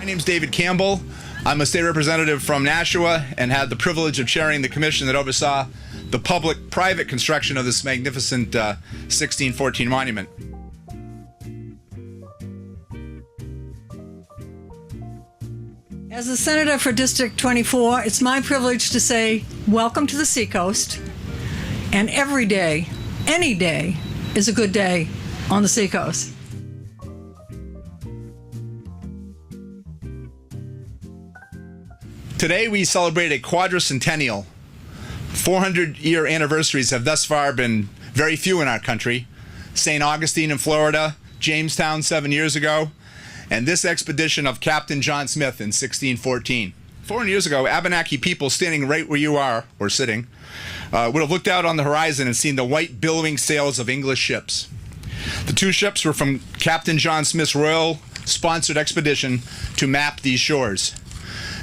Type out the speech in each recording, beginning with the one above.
My name's David Campbell. I'm a state representative from Nashua and had the privilege of chairing the commission that oversaw the public-private construction of this magnificent 1614 monument. As a senator for District 24, it's my privilege to say welcome to the Seacoast. And every day, any day, is a good day on the Seacoast. Today we celebrate a quadricentennial. 400-year anniversaries have thus far been very few in our country. St. Augustine in Florida, Jamestown 7 years ago, and this expedition of Captain John Smith in 1614. 400 years ago, Abenaki people standing right where you are, or sitting, would have looked out on the horizon and seen the white billowing sails of English ships. The two ships were from Captain John Smith's royal-sponsored expedition to map these shores.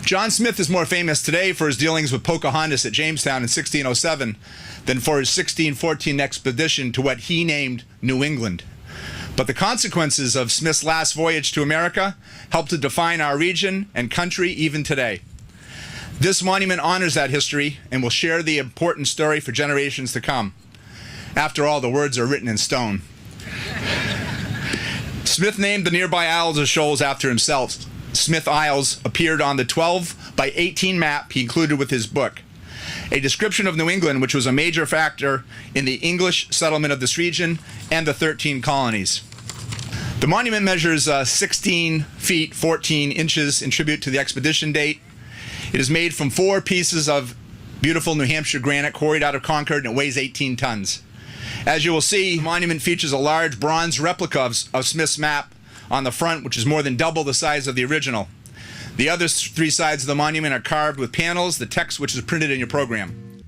John Smith is more famous today for his dealings with Pocahontas at Jamestown in 1607 than for his 1614 expedition to what he named New England. But the consequences of Smith's last voyage to America help to define our region and country even today. This monument honors that history and will share the important story for generations to come. After all, the words are written in stone. Smith named the nearby Isles or Shoals after himself. Smith Isles appeared on the 12 by 18 map he included with his book. A description of New England, which was a major factor in the English settlement of this region and the 13 colonies. The monument measures 16 feet 14 inches in tribute to the expedition date. It is made from 4 pieces of beautiful New Hampshire granite quarried out of Concord, and it weighs 18 tons. As you will see, the monument features a large bronze replica of Smith's map on the front, which is more than double the size of the original. The other 3 sides of the monument are carved with panels, the text which is printed in your program.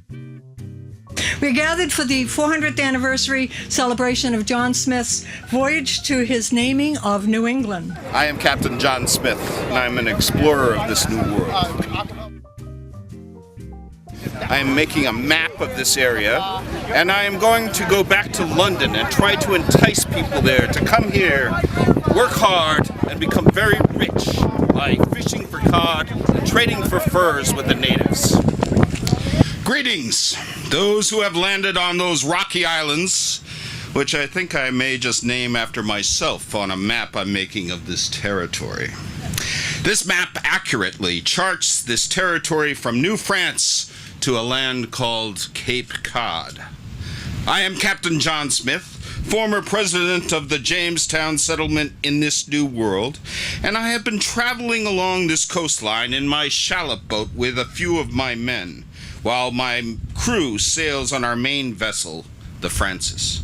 We're gathered for the 400th anniversary celebration of John Smith's voyage to his naming of New England. I am Captain John Smith, and I'm an explorer of this new world. I am making a map of this area, and I am going to go back to London and try to entice people there to come here, work hard, and become very rich by fishing for cod and trading for furs with the natives. Greetings, those who have landed on those rocky islands, which I think I may just name after myself on a map I'm making of this territory. This map accurately charts this territory from New France to a land called Cape Cod. I am Captain John Smith, former president of the Jamestown settlement in this new world, and I have been traveling along this coastline in my shallop boat with a few of my men, while my crew sails on our main vessel, the Francis.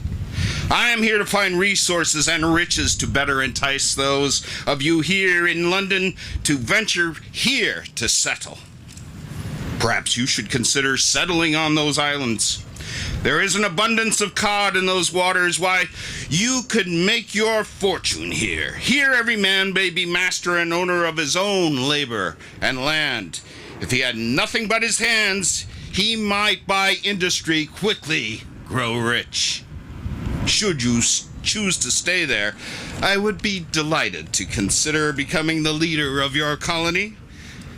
I am here to find resources and riches to better entice those of you here in London to venture here to settle. Perhaps you should consider settling on those islands. There is an abundance of cod in those waters. Why, you could make your fortune here. Here every man may be master and owner of his own labor and land. If he had nothing but his hands, he might by industry quickly grow rich. Should you choose to stay there, I would be delighted to consider becoming the leader of your colony.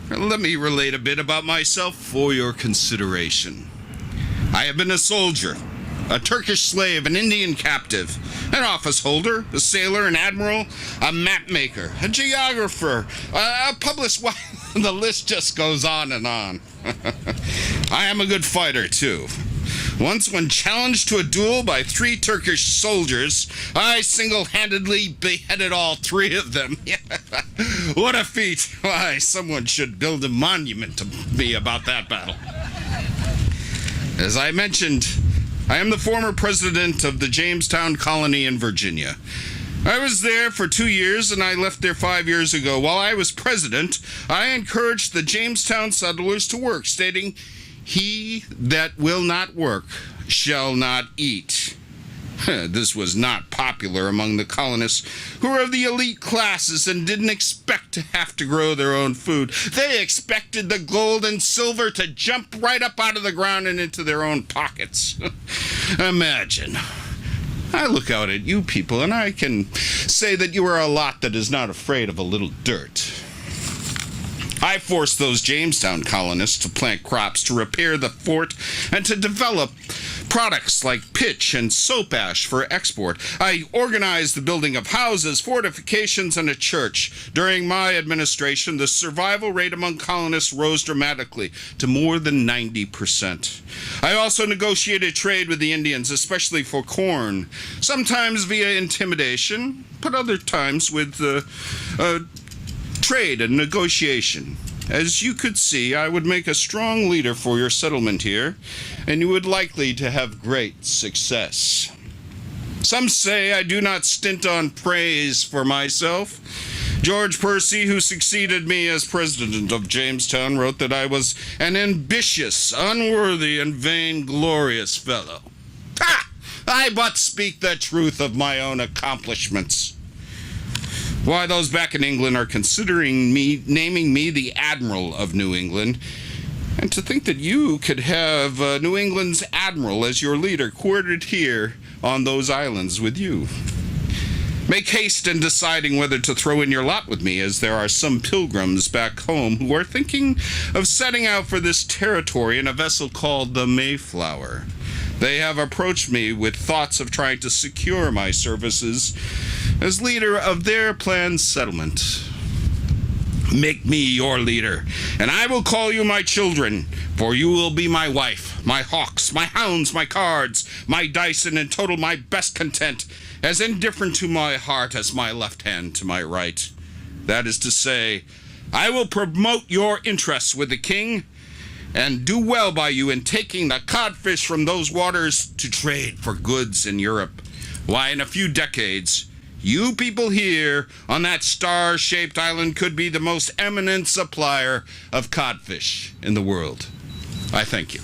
Let me relate a bit about myself for your consideration. I have been a soldier, a Turkish slave, an Indian captive, an office holder, a sailor, an admiral, a map maker, a geographer, a published... Well, the list just goes on and on. I am a good fighter, too. Once, when challenged to a duel by 3 Turkish soldiers, I single-handedly beheaded all 3 of them. What a feat! Why, someone should build a monument to me about that battle. As I mentioned, I am the former president of the Jamestown colony in Virginia. I was there for 2 years, and I left there 5 years ago. While I was president, I encouraged the Jamestown settlers to work, stating, "He that will not work shall not eat." This was not popular among the colonists, who were of the elite classes and didn't expect to have to grow their own food. They expected the gold and silver to jump right up out of the ground and into their own pockets. Imagine. I look out at you people, and I can say that you are a lot that is not afraid of a little dirt. I forced those Jamestown colonists to plant crops, to repair the fort, and to develop products like pitch and soap ash for export. I organized the building of houses, fortifications, and a church. During my administration, the survival rate among colonists rose dramatically to more than 90%. I also negotiated trade with the Indians, especially for corn, sometimes via intimidation, but other times with trade and negotiation. As you could see, I would make a strong leader for your settlement here, and you would likely to have great success. Some say I do not stint on praise for myself. George Percy, who succeeded me as president of Jamestown, wrote that I was an ambitious, unworthy, and vainglorious fellow. Ha! I but speak the truth of my own accomplishments. Why, those back in England are considering naming me the Admiral of New England. And to think that you could have New England's Admiral as your leader quartered here on those islands with you. Make haste in deciding whether to throw in your lot with me, as there are some pilgrims back home who are thinking of setting out for this territory in a vessel called the Mayflower. They have approached me with thoughts of trying to secure my services as leader of their planned settlement. Make me your leader, and I will call you my children, for you will be my wife, my hawks, my hounds, my cards, my dice, and in total my best content, as indifferent to my heart as my left hand to my right. That is to say, I will promote your interests with the king, and do well by you in taking the codfish from those waters to trade for goods in Europe. Why, in a few decades, you people here on that star-shaped island could be the most eminent supplier of codfish in the world. I thank you.